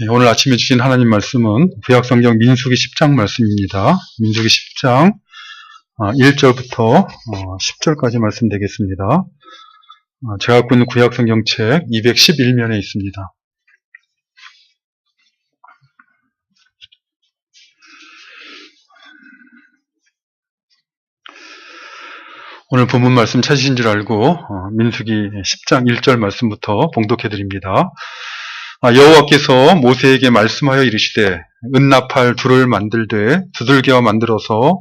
오늘 아침에 주신 하나님 말씀은 구약성경 민수기 10장 말씀입니다. 민수기 10장 1절부터 10절까지 말씀 되겠습니다. 제가 갖고 있는 구약성경 책 211면에 있습니다. 오늘 본문 말씀 찾으신 줄 알고 민수기 10장 1절 말씀부터 봉독해 드립니다. 여호와께서 모세에게 말씀하여 이르시되 은나팔 둘을 만들되 두들겨 만들어서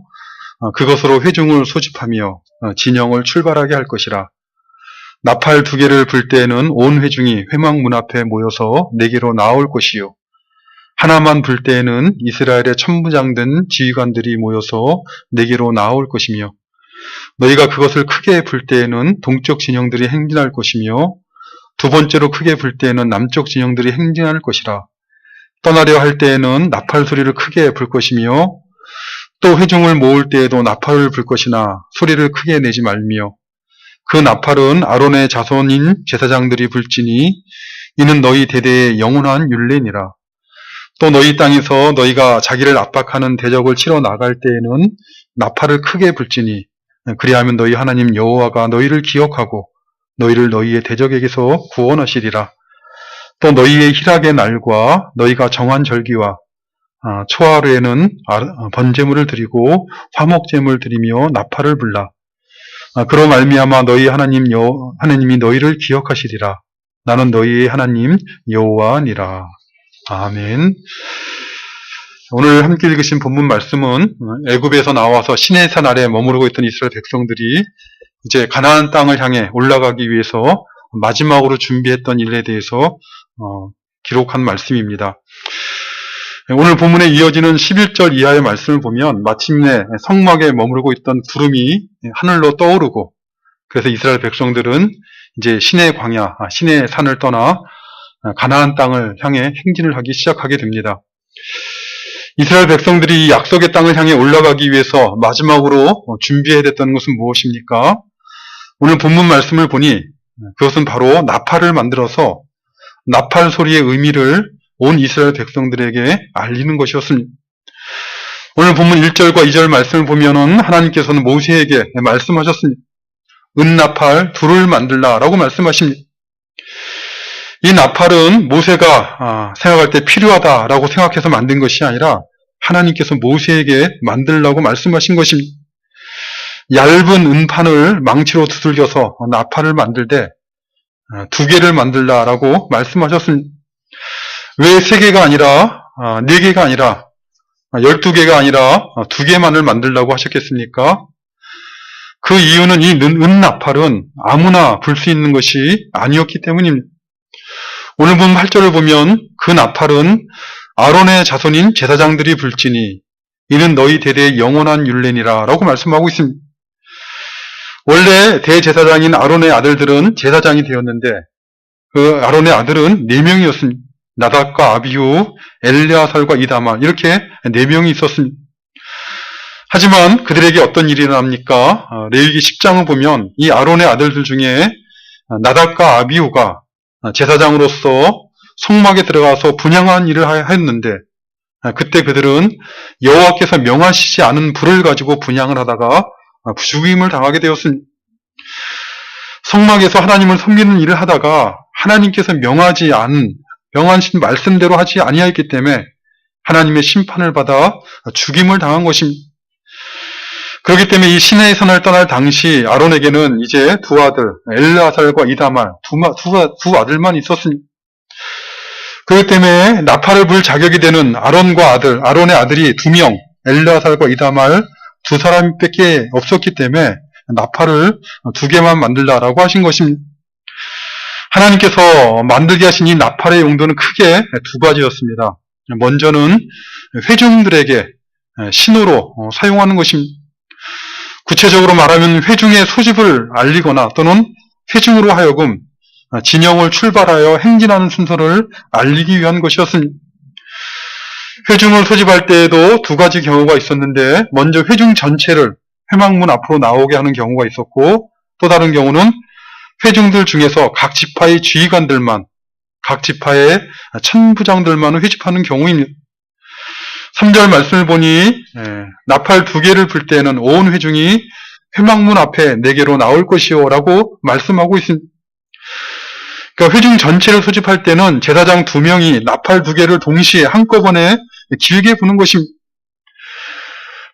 그것으로 회중을 소집하며 진영을 출발하게 할 것이라. 나팔 두 개를 불 때에는 온 회중이 회막 문 앞에 모여서 내게로 나올 것이요, 하나만 불 때에는 이스라엘의 천부장된 지휘관들이 모여서 내게로 나올 것이며, 너희가 그것을 크게 불 때에는 동쪽 진영들이 행진할 것이며, 두 번째로 크게 불 때에는 남쪽 진영들이 행진할 것이라. 떠나려 할 때에는 나팔 소리를 크게 불 것이며, 또 회중을 모을 때에도 나팔을 불 것이나 소리를 크게 내지 말며, 그 나팔은 아론의 자손인 제사장들이 불지니 이는 너희 대대의 영원한 율례니라. 또 너희 땅에서 너희가 자기를 압박하는 대적을 치러 나갈 때에는 나팔을 크게 불지니 그리하면 너희 하나님 여호와가 너희를 기억하고 너희를 너희의 대적에게서 구원하시리라. 또 너희의 희락의 날과 너희가 정한 절기와 초하루에는 번제물을 드리고 화목제물을 드리며 나팔을 불라. 그로 말미암아 너희 하나님이 너희를 기억하시리라. 나는 너희의 하나님 여호와니라. 아멘. 오늘 함께 읽으신 본문 말씀은 애굽에서 나와서 시내산 아래 머무르고 있던 이스라엘 백성들이 이제 가나안 땅을 향해 올라가기 위해서 마지막으로 준비했던 일에 대해서 기록한 말씀입니다. 오늘 본문에 이어지는 11절 이하의 말씀을 보면 마침내 성막에 머무르고 있던 구름이 하늘로 떠오르고, 그래서 이스라엘 백성들은 이제 시내 광야, 시내 산을 떠나 가나안 땅을 향해 행진을 하기 시작하게 됩니다. 이스라엘 백성들이 약속의 땅을 향해 올라가기 위해서 마지막으로 준비해야 됐던 것은 무엇입니까? 오늘 본문 말씀을 보니 그것은 바로 나팔을 만들어서 나팔 소리의 의미를 온 이스라엘 백성들에게 알리는 것이었습니다. 오늘 본문 1절과 2절 말씀을 보면은 하나님께서는 모세에게 말씀하셨습니다. 은나팔 둘을 만들라 라고 말씀하십니다. 이 나팔은 모세가 생각할 때 필요하다라고 생각해서 만든 것이 아니라 하나님께서 모세에게 만들라고 말씀하신 것입니다. 얇은 은판을 망치로 두들겨서 나팔을 만들되 두 개를 만들라라고 말씀하셨습니다. 왜 세 개가 아니라 네 개가 아니라 12개가 아니라 두 개만을 만들라고 하셨겠습니까? 그 이유는 이 은나팔은 아무나 불 수 있는 것이 아니었기 때문입니다. 오늘 본 8절을 보면 그 나팔은 아론의 자손인 제사장들이 불지니 이는 너희 대대의 영원한 율례니라 라고 말씀하고 있습니다. 원래 대제사장인 아론의 아들들은 제사장이 되었는데 그 아론의 아들은 4명이었습니다. 나답과 아비후, 엘르아살과 이다말, 이렇게 4명이 있었습니다. 하지만 그들에게 어떤 일이 일어납니까? 레위기 10장을 보면 이 아론의 아들들 중에 나답과 아비후가 제사장으로서 성막에 들어가서 분향한 일을 하였는데, 그때 그들은 여호와께서 명하시지 않은 불을 가지고 분향을 하다가 죽임을 당하게 되었습니다. 성막에서 하나님을 섬기는 일을 하다가 하나님께서 명하신 말씀대로 하지 아니하였기 때문에 하나님의 심판을 받아 죽임을 당한 것입니다. 그렇기 때문에 이 시내의 산을 떠날 당시 아론에게는 이제 두 아들 엘르아살과 이다말 두 아들만 있었습니다. 그렇기 때문에 나팔을 불 자격이 되는 아론의 아들이 2명, 엘르아살과 이다말 두 사람밖에 없었기 때문에 나팔을 2개만 만들라라고 하신 것입니다. 하나님께서 만들게 하신 이 나팔의 용도는 크게 2가지였습니다. 먼저는 회중들에게 신호로 사용하는 것입니다. 구체적으로 말하면 회중의 소집을 알리거나 또는 회중으로 하여금 진영을 출발하여 행진하는 순서를 알리기 위한 것이었습니다. 회중을 소집할 때에도 2가지 경우가 있었는데, 먼저 회중 전체를 회막문 앞으로 나오게 하는 경우가 있었고, 또 다른 경우는 회중들 중에서 각 지파의 지휘관들만 각 지파의 천부장들만을 회집하는 경우입니다. 3절 말씀을 보니 나팔 2개를 불 때에는 온 회중이 회막문 앞에 내게로 나올 것이요 라고 말씀하고 있습니다. 그러니까 회중 전체를 소집할 때는 제사장 2명이 나팔 2개를 동시에 한꺼번에 길게 부는 것입니다.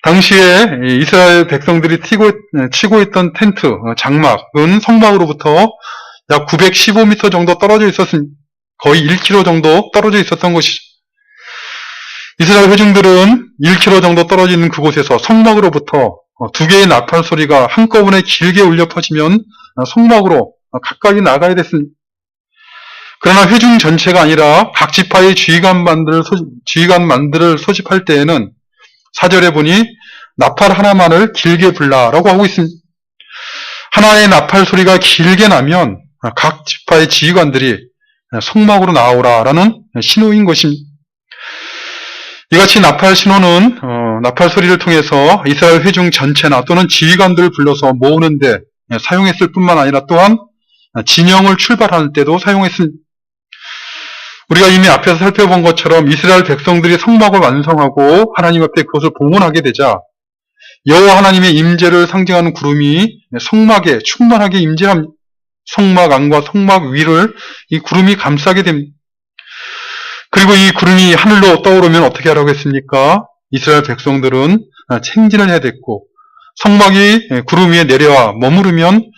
당시에 이스라엘 백성들이 치고 있던 텐트, 장막은 성막으로부터 약 915m 정도 떨어져 있었습니다. 거의 1km 정도 떨어져 있었던 것이죠. 이스라엘 회중들은 1km 정도 떨어져 있는 그곳에서 성막으로부터 2개의 나팔 소리가 한꺼번에 길게 울려 퍼지면 성막으로 가까이 나가야 됐습니다. 그러나 회중 전체가 아니라 각 지파의 지휘관만들을 소집할 때에는 4절에 보니 나팔 하나만을 길게 불라라고 하고 있습니다. 하나의 나팔 소리가 길게 나면 각 지파의 지휘관들이 성막으로 나오라라는 신호인 것입니다. 이같이 나팔 신호는 나팔 소리를 통해서 이스라엘 회중 전체나 또는 지휘관들을 불러서 모으는데 사용했을 뿐만 아니라 또한 진영을 출발하는 때도 사용했습니다. 우리가 이미 앞에서 살펴본 것처럼 이스라엘 백성들이 성막을 완성하고 하나님 앞에 그것을 봉헌하게 되자 여호와 하나님의 임재를 상징하는 구름이 성막에 충만하게 임재합니다. 성막 안과 성막 위를 이 구름이 감싸게 됩니다. 그리고 이 구름이 하늘로 떠오르면 어떻게 하라고 했습니까? 이스라엘 백성들은 행진을 해야 됐고 성막이 구름 위에 내려와 머무르면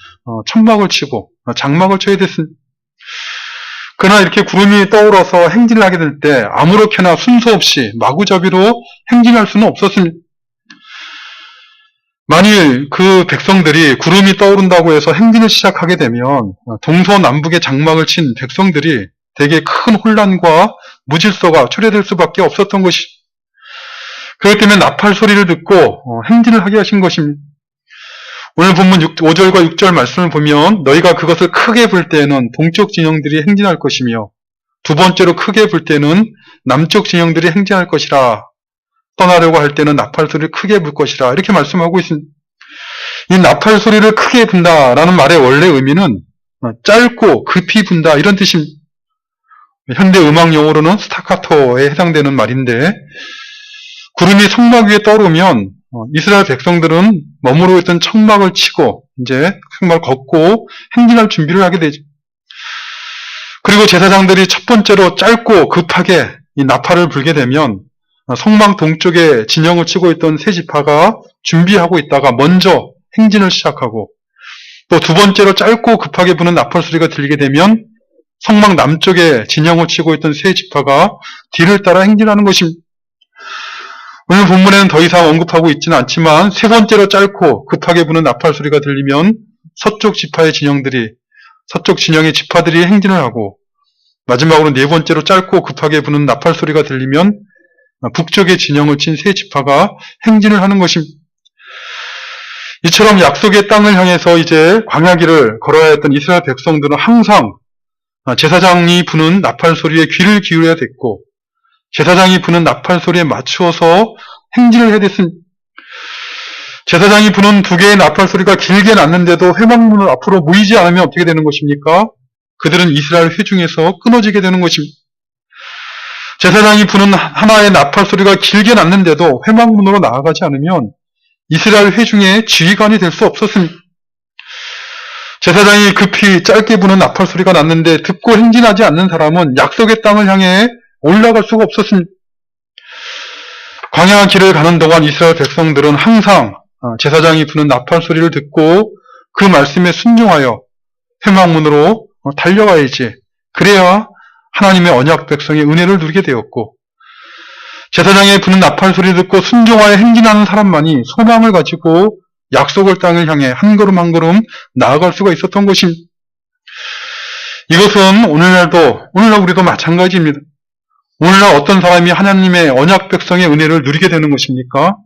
천막을 치고 장막을 쳐야 됐습니다. 그러나 이렇게 구름이 떠오르서 행진을 하게 될 때 아무렇게나 순서 없이 마구잡이로 행진할 수는 없었습니다. 만일 그 백성들이 구름이 떠오른다고 해서 행진을 시작하게 되면 동서남북의 장막을 친 백성들이 되게 큰 혼란과 무질서가 초래될 수밖에 없었던 것이, 그렇기 때문에 나팔 소리를 듣고 행진을 하게 하신 것입니다. 오늘 본문 5절과 6절 말씀을 보면 너희가 그것을 크게 불 때에는 동쪽 진영들이 행진할 것이며 두 번째로 크게 불 때는 남쪽 진영들이 행진할 것이라, 떠나려고 할 때는 나팔 소리를 크게 불 것이라, 이렇게 말씀하고 있습니다. 이 나팔 소리를 크게 분다라는 말의 원래 의미는 짧고 급히 분다 이런 뜻입니다. 현대 음악 용어로는 스타카토에 해당되는 말인데, 구름이 성막 위에 떠오르면 이스라엘 백성들은 머무르고 있던 천막을 치고 이제 정말 걷고 행진할 준비를 하게 되죠. 그리고 제사장들이 첫 번째로 짧고 급하게 이 나팔을 불게 되면 성막 동쪽에 진영을 치고 있던 세 지파가 준비하고 있다가 먼저 행진을 시작하고, 또 두 번째로 짧고 급하게 부는 나팔 소리가 들리게 되면 성막 남쪽에 진영을 치고 있던 세 지파가 뒤를 따라 행진하는 것입니다. 오늘 본문에는 더 이상 언급하고 있지는 않지만 세 번째로 짧고 급하게 부는 나팔 소리가 들리면 서쪽 지파의 진영들이, 서쪽 진영의 지파들이 행진을 하고, 마지막으로 네 번째로 짧고 급하게 부는 나팔 소리가 들리면 북쪽의 진영을 친 세 지파가 행진을 하는 것입니다. 이처럼 약속의 땅을 향해서 이제 광야길을 걸어야 했던 이스라엘 백성들은 항상 제사장이 부는 나팔 소리에 귀를 기울여야 됐고, 제사장이 부는 나팔 소리에 맞추어서 행진을 해야 됐습니다. 제사장이 부는 두 개의 나팔 소리가 길게 났는데도 회막문을 앞으로 모이지 않으면 어떻게 되는 것입니까? 그들은 이스라엘 회중에서 끊어지게 되는 것입니다. 제사장이 부는 하나의 나팔 소리가 길게 났는데도 회막문으로 나아가지 않으면 이스라엘 회중의 지휘관이 될 수 없었습니다. 제사장이 급히 짧게 부는 나팔 소리가 났는데 듣고 행진하지 않는 사람은 약속의 땅을 향해 올라갈 수가 없었습니다. 광야 길을 가는 동안 이스라엘 백성들은 항상 제사장이 부는 나팔 소리를 듣고 그 말씀에 순종하여 회막문으로 달려가야지, 그래야 하나님의 언약 백성의 은혜를 누리게 되었고, 제사장이 부는 나팔 소리를 듣고 순종하여 행진하는 사람만이 소망을 가지고 약속의 땅을 향해 한 걸음 한 걸음 나아갈 수가 있었던 것입니다. 이것은 오늘날 우리도 마찬가지입니다. 오늘날 어떤 사람이 하나님의 언약 백성의 은혜를 누리게 되는 것입니까?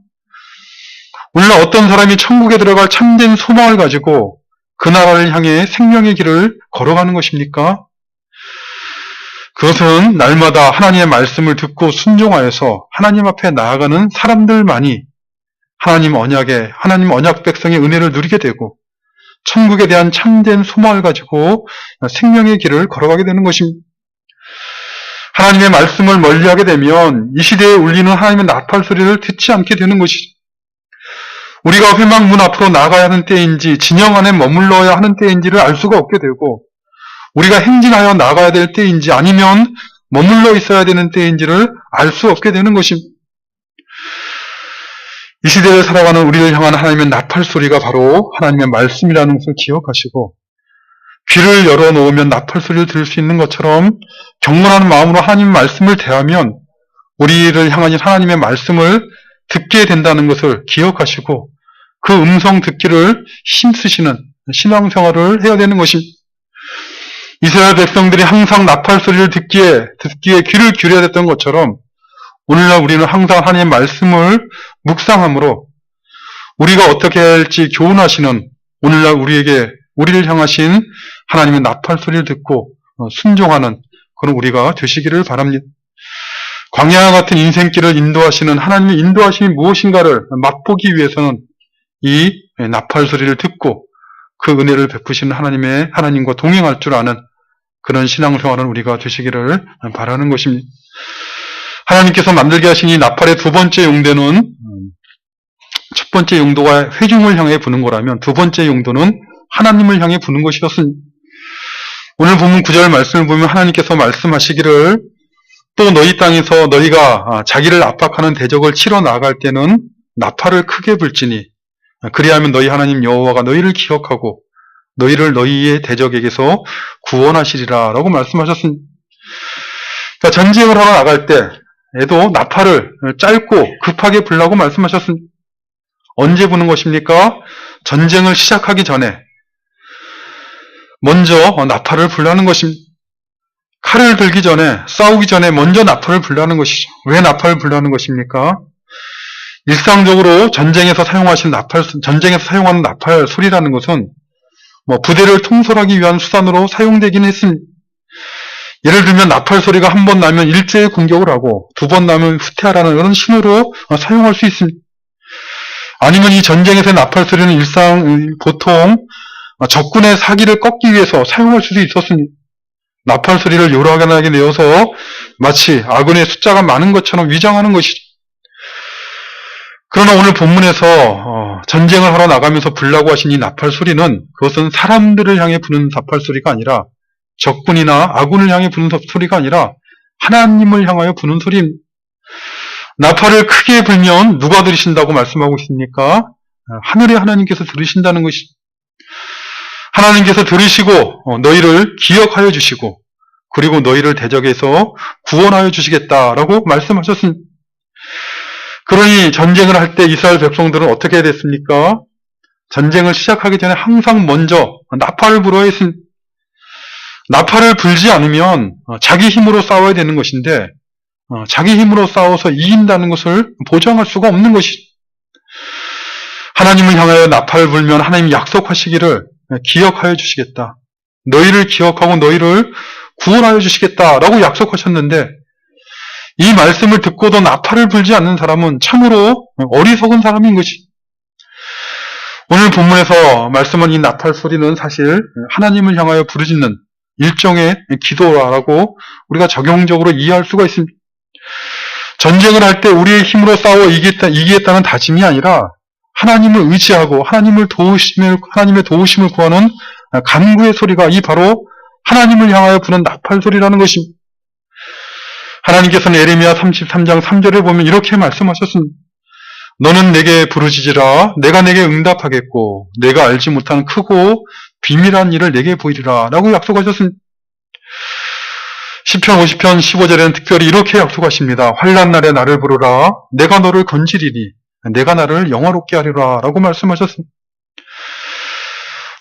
오늘날 어떤 사람이 천국에 들어갈 참된 소망을 가지고 그 나라를 향해 생명의 길을 걸어가는 것입니까? 그것은 날마다 하나님의 말씀을 듣고 순종하여서 하나님 앞에 나아가는 사람들만이 하나님 언약 백성의 은혜를 누리게 되고 천국에 대한 참된 소망을 가지고 생명의 길을 걸어가게 되는 것입니다. 하나님의 말씀을 멀리하게 되면 이 시대에 울리는 하나님의 나팔 소리를 듣지 않게 되는 것이죠. 우리가 회막 문 앞으로 나가야 하는 때인지 진영 안에 머물러야 하는 때인지를 알 수가 없게 되고, 우리가 행진하여 나가야 될 때인지 아니면 머물러 있어야 되는 때인지를 알 수 없게 되는 것입니다. 이 시대를 살아가는 우리를 향한 하나님의 나팔 소리가 바로 하나님의 말씀이라는 것을 기억하시고, 귀를 열어놓으면 나팔 소리를 들을 수 있는 것처럼 경건한 마음으로 하나님 말씀을 대하면 우리를 향한 하나님의 말씀을 듣게 된다는 것을 기억하시고, 그 음성 듣기를 힘쓰시는 신앙생활을 해야 되는 것입니다. 이스라엘 백성들이 항상 나팔 소리를 듣기에 귀를 기울여야 됐던 것처럼 오늘날 우리는 항상 하나님의 말씀을 묵상함으로 우리가 어떻게 해야 할지 교훈하시는, 오늘날 우리를 향하신 하나님의 나팔 소리를 듣고 순종하는 그런 우리가 되시기를 바랍니다. 광야와 같은 인생길을 인도하시는 하나님의 인도하심이 무엇인가를 맛보기 위해서는 이 나팔 소리를 듣고 그 은혜를 베푸시는 하나님과 동행할 줄 아는 그런 신앙생활은 우리가 되시기를 바라는 것입니다. 하나님께서 만들게 하신 이 나팔의 두 번째 용도는, 첫 번째 용도가 회중을 향해 부는 거라면 두 번째 용도는 하나님을 향해 부는 것이었습니다. 오늘 본문 9절 말씀을 보면 하나님께서 말씀하시기를, 또 너희 땅에서 너희가 자기를 압박하는 대적을 치러 나갈 때는 나팔을 크게 불지니 그리하면 너희 하나님 여호와가 너희를 기억하고 너희를 너희의 대적에게서 구원하시리라 라고 말씀하셨습니다. 그러니까 전쟁을 하러 나갈 때에도 나팔을 짧고 급하게 불라고 말씀하셨습니다. 언제 부는 것입니까? 전쟁을 시작하기 전에 먼저 나팔을 불라는 것입니다. 칼을 들기 전에, 싸우기 전에 먼저 나팔을 불라는 것이죠. 왜 나팔을 불라는 것입니까? 일상적으로 전쟁에서 사용하는 나팔 소리라는 것은 부대를 통솔하기 위한 수단으로 사용되긴 했습니다. 예를 들면 나팔 소리가 한 번 나면 일제히 공격을 하고 두 번 나면 후퇴하라는 그런 신호로 사용할 수 있습니다. 아니면 이 전쟁에서의 나팔 소리는 보통 적군의 사기를 꺾기 위해서 사용할 수도 있었습니다. 나팔 소리를 요란하게 내어서 마치 아군의 숫자가 많은 것처럼 위장하는 것이죠. 그러나 오늘 본문에서 전쟁을 하러 나가면서 불라고 하신 이 나팔 소리는, 그것은 사람들을 향해 부는 나팔 소리가 아니라, 적군이나 아군을 향해 부는 소리가 아니라 하나님을 향하여 부는 소리입니다. 나팔을 크게 불면 누가 들으신다고 말씀하고 있습니까? 하늘의 하나님께서 들으신다는 것이, 하나님께서 들으시고 너희를 기억하여 주시고 그리고 너희를 대적에서 구원하여 주시겠다라고 말씀하셨습니다. 그러니 전쟁을 할 때 이스라엘 백성들은 어떻게 됐습니까? 전쟁을 시작하기 전에 항상 먼저 나팔을 불어야 했습니다. 나팔을 불지 않으면 자기 힘으로 싸워야 되는 것인데, 자기 힘으로 싸워서 이긴다는 것을 보장할 수가 없는 것이죠. 하나님을 향하여 나팔을 불면 하나님이 약속하시기를 기억하여 주시겠다, 너희를 기억하고 너희를 구원하여 주시겠다라고 약속하셨는데, 이 말씀을 듣고도 나팔을 불지 않는 사람은 참으로 어리석은 사람인 것이. 오늘 본문에서 말씀한 이 나팔 소리는 사실 하나님을 향하여 부르짖는 일종의 기도라고 우리가 적용적으로 이해할 수가 있습니다. 전쟁을 할 때 우리의 힘으로 싸워 이기겠다는 다짐이 아니라 하나님을 의지하고 하나님의 도우심을 구하는 간구의 소리가 이 바로 하나님을 향하여 부는 나팔 소리라는 것입니다. 하나님께서는 예레미야 33장 3절을 보면 이렇게 말씀하셨습니다. 너는 내게 부르짖으라, 내가 내게 응답하겠고 내가 알지 못한 크고 비밀한 일을 내게 보이리라 라고 약속하셨습니다. 시편 50편 15절에는 특별히 이렇게 약속하십니다. 환난 날에 나를 부르라, 내가 너를 건지리니 내가 나를 영화롭게 하리라 라고 말씀하셨습니다.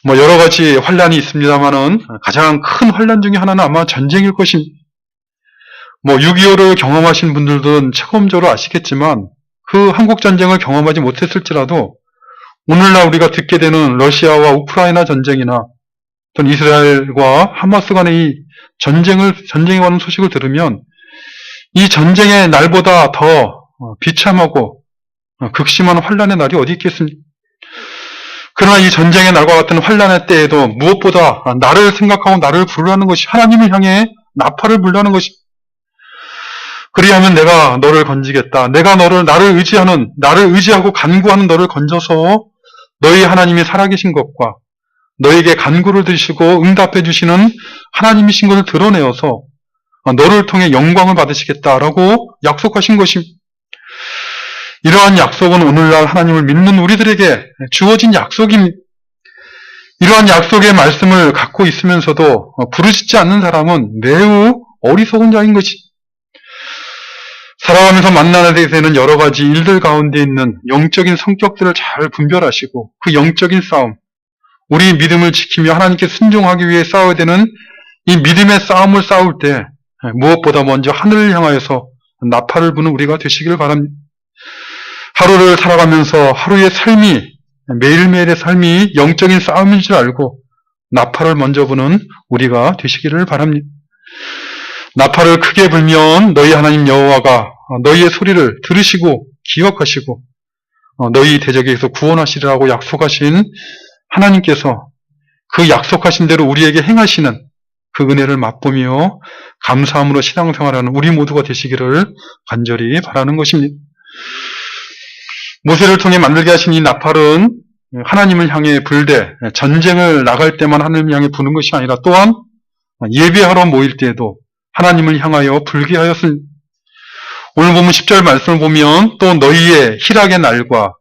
여러 가지 환난이 있습니다만은 가장 큰 환난 중에 하나는 아마 전쟁일 것입니다. 6.25를 경험하신 분들은 체험적으로 아시겠지만 그 한국전쟁을 경험하지 못했을지라도 오늘날 우리가 듣게 되는 러시아와 우크라이나 전쟁이나 또는 이스라엘과 하마스 간의 이 전쟁에 관한 소식을 들으면 이 전쟁의 날보다 더 비참하고 극심한 환난의 날이 어디 있겠습니까? 그러나 이 전쟁의 날과 같은 환난의 때에도 무엇보다 나를 생각하고 나를 부르라는 것이, 하나님을 향해 나팔을 불라는 것이, 그리하면 내가 너를 건지겠다. 내가 나를 의지하고 간구하는 너를 건져서 너희 하나님이 살아계신 것과 너에게 간구를 드시고 응답해 주시는 하나님이신 것을 드러내어서 너를 통해 영광을 받으시겠다라고 약속하신 것입니다. 이러한 약속은 오늘날 하나님을 믿는 우리들에게 주어진 약속입니다. 이러한 약속의 말씀을 갖고 있으면서도 부르짖지 않는 사람은 매우 어리석은 자인 것이. 살아가면서 만나게 되는 여러 가지 일들 가운데 있는 영적인 성격들을 잘 분별하시고 그 영적인 싸움, 우리 믿음을 지키며 하나님께 순종하기 위해 싸워야 되는 이 믿음의 싸움을 싸울 때 무엇보다 먼저 하늘을 향하여서 나팔을 부는 우리가 되시기를 바랍니다. 하루를 살아가면서 하루의 삶이, 매일매일의 삶이 영적인 싸움인 줄 알고 나팔을 먼저 부는 우리가 되시기를 바랍니다. 나팔을 크게 불면 너희 하나님 여호와가 너희의 소리를 들으시고 기억하시고 너희 대적에게서 구원하시리라고 약속하신 하나님께서 그 약속하신 대로 우리에게 행하시는 그 은혜를 맛보며 감사함으로 신앙생활하는 우리 모두가 되시기를 간절히 바라는 것입니다. 모세를 통해 만들게 하신 이 나팔은 하나님을 향해 불되 전쟁을 나갈 때만 하나님을 향해 부는 것이 아니라 또한 예배하러 모일 때에도 하나님을 향하여 불게 하였습니다. 오늘 보면 10절 말씀을 보면 또 너희의 희락의 날과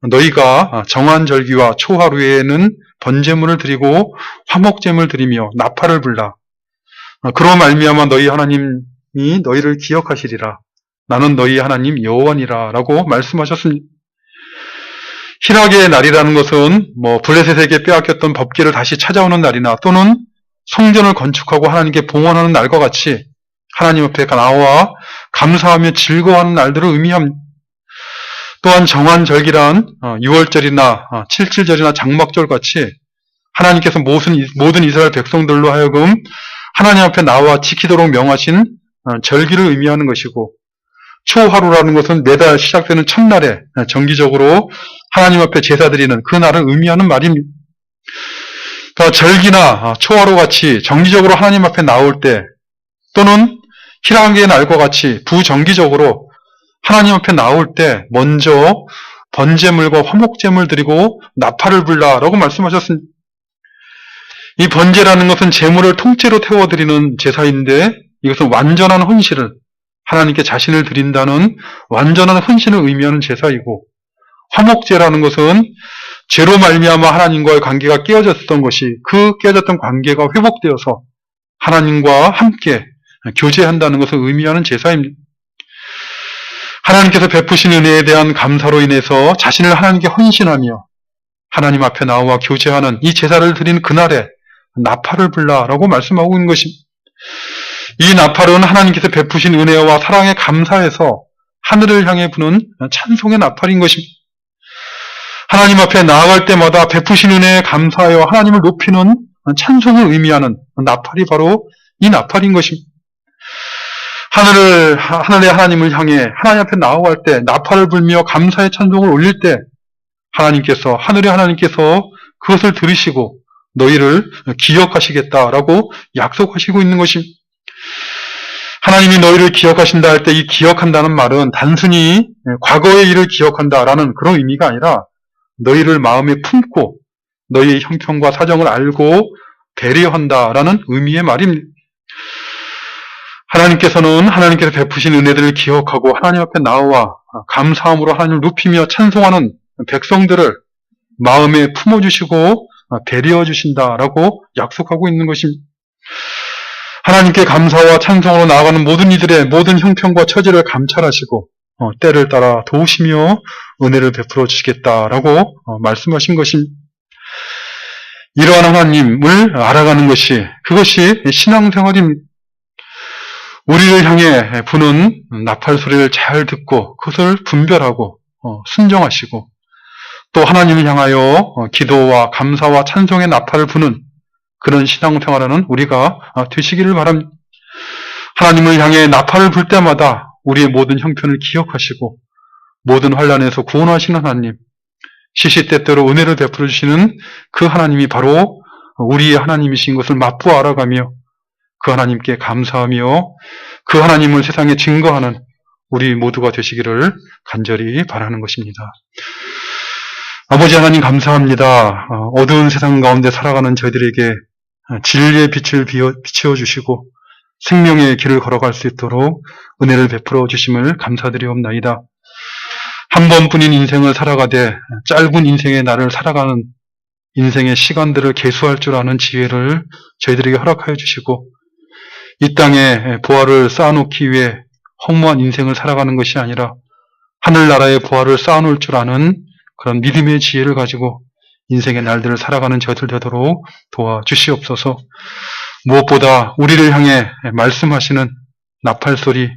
너희가 정한 절기와 초하루에는 번제물을 드리고 화목제물을 드리며 나팔을 불라. 그로 말미암아 너희 하나님이 너희를 기억하시리라. 나는 너희 하나님 여호와니라 라고 말씀하셨습니다. 희락의 날이라는 것은 블레셋에게 빼앗겼던 법궤를 다시 찾아오는 날이나 또는 성전을 건축하고 하나님께 봉헌하는 날과 같이 하나님 앞에 나와 감사하며 즐거워하는 날들을 의미합니다. 또한 정한 절기란 6월절이나 77절이나 장막절 같이 하나님께서 모든 이스라엘 백성들로 하여금 하나님 앞에 나와 지키도록 명하신 절기를 의미하는 것이고, 초하루라는 것은 매달 시작되는 첫날에 정기적으로 하나님 앞에 제사 드리는 그 날을 의미하는 말입니다. 그러니까 절기나 초하루 같이 정기적으로 하나님 앞에 나올 때, 또는 희락의 날과 같이 부정기적으로 하나님 앞에 나올 때 먼저 번제물과 화목제물 드리고 나팔을 불라라고 말씀하셨습니다. 이 번제라는 것은 제물을 통째로 태워드리는 제사인데, 이것은 완전한 헌신을, 하나님께 자신을 드린다는 완전한 헌신을 의미하는 제사이고, 화목제라는 것은 죄로 말미암아 하나님과의 관계가 깨어졌던 것이, 그 깨어졌던 관계가 회복되어서 하나님과 함께 교제한다는 것을 의미하는 제사입니다. 하나님께서 베푸신 은혜에 대한 감사로 인해서 자신을 하나님께 헌신하며 하나님 앞에 나와 교제하는 이 제사를 드리는 그날에 나팔을 불라라고 말씀하고 있는 것입니다. 이 나팔은 하나님께서 베푸신 은혜와 사랑에 감사해서 하늘을 향해 부는 찬송의 나팔인 것입니다. 하나님 앞에 나아갈 때마다 베푸신 은혜에 감사하여 하나님을 높이는 찬송을 의미하는 나팔이 바로 이 나팔인 것입니다. 하늘의 하나님을 향해 하나님 앞에 나아갈 때 나팔을 불며 감사의 찬송을 올릴 때 하늘의 하나님께서 그것을 들으시고 너희를 기억하시겠다라고 약속하시고 있는 것입니다. 하나님이 너희를 기억하신다 할 때 이 기억한다는 말은 단순히 과거의 일을 기억한다라는 그런 의미가 아니라 너희를 마음에 품고 너희의 형편과 사정을 알고 배려한다라는 의미의 말입니다. 하나님께서 베푸신 은혜들을 기억하고 하나님 앞에 나와 감사함으로 하나님을 높이며 찬송하는 백성들을 마음에 품어주시고 배려해 주신다라고 약속하고 있는 것입니다. 하나님께 감사와 찬송으로 나아가는 모든 이들의 모든 형편과 처지를 감찰하시고 때를 따라 도우시며 은혜를 베풀어 주시겠다라고 말씀하신 것입니다. 이러한 하나님을 알아가는 그것이 신앙생활입니다. 우리를 향해 부는 나팔 소리를 잘 듣고 그것을 분별하고 순종하시고, 또 하나님을 향하여 기도와 감사와 찬송의 나팔을 부는 그런 신앙생활하는 우리가 되시기를 바랍니다. 하나님을 향해 나팔을 불 때마다 우리의 모든 형편을 기억하시고 모든 환난에서 구원하시는 하나님, 시시때때로 은혜를 베풀어 주시는 그 하나님이 바로 우리의 하나님이신 것을 맛보아 알아가며 그 하나님께 감사하며 그 하나님을 세상에 증거하는 우리 모두가 되시기를 간절히 바라는 것입니다. 아버지 하나님 감사합니다. 어두운 세상 가운데 살아가는 저희들에게 진리의 빛을 비추어 주시고 생명의 길을 걸어갈 수 있도록 은혜를 베풀어 주심을 감사드리옵나이다. 한 번뿐인 인생을 살아가되 짧은 인생의 날을 살아가는 인생의 시간들을 계수할 줄 아는 지혜를 저희들에게 허락하여 주시고 이 땅에 보화를 쌓아놓기 위해 허무한 인생을 살아가는 것이 아니라 하늘나라의 보화를 쌓아놓을 줄 아는 그런 믿음의 지혜를 가지고 인생의 날들을 살아가는 저희들 되도록 도와주시옵소서. 무엇보다 우리를 향해 말씀하시는 나팔소리,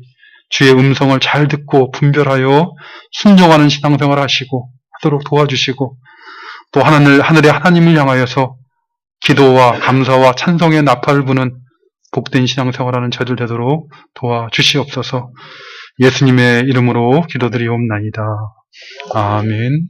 주의 음성을 잘 듣고 분별하여 순종하는 신앙생활을 하도록 도와주시고 또 하늘의 하나님을 향하여서 기도와 감사와 찬송의 나팔을 부는 복된 신앙생활하는 저희들 되도록 도와주시옵소서. 예수님의 이름으로 기도드리옵나이다. 아멘.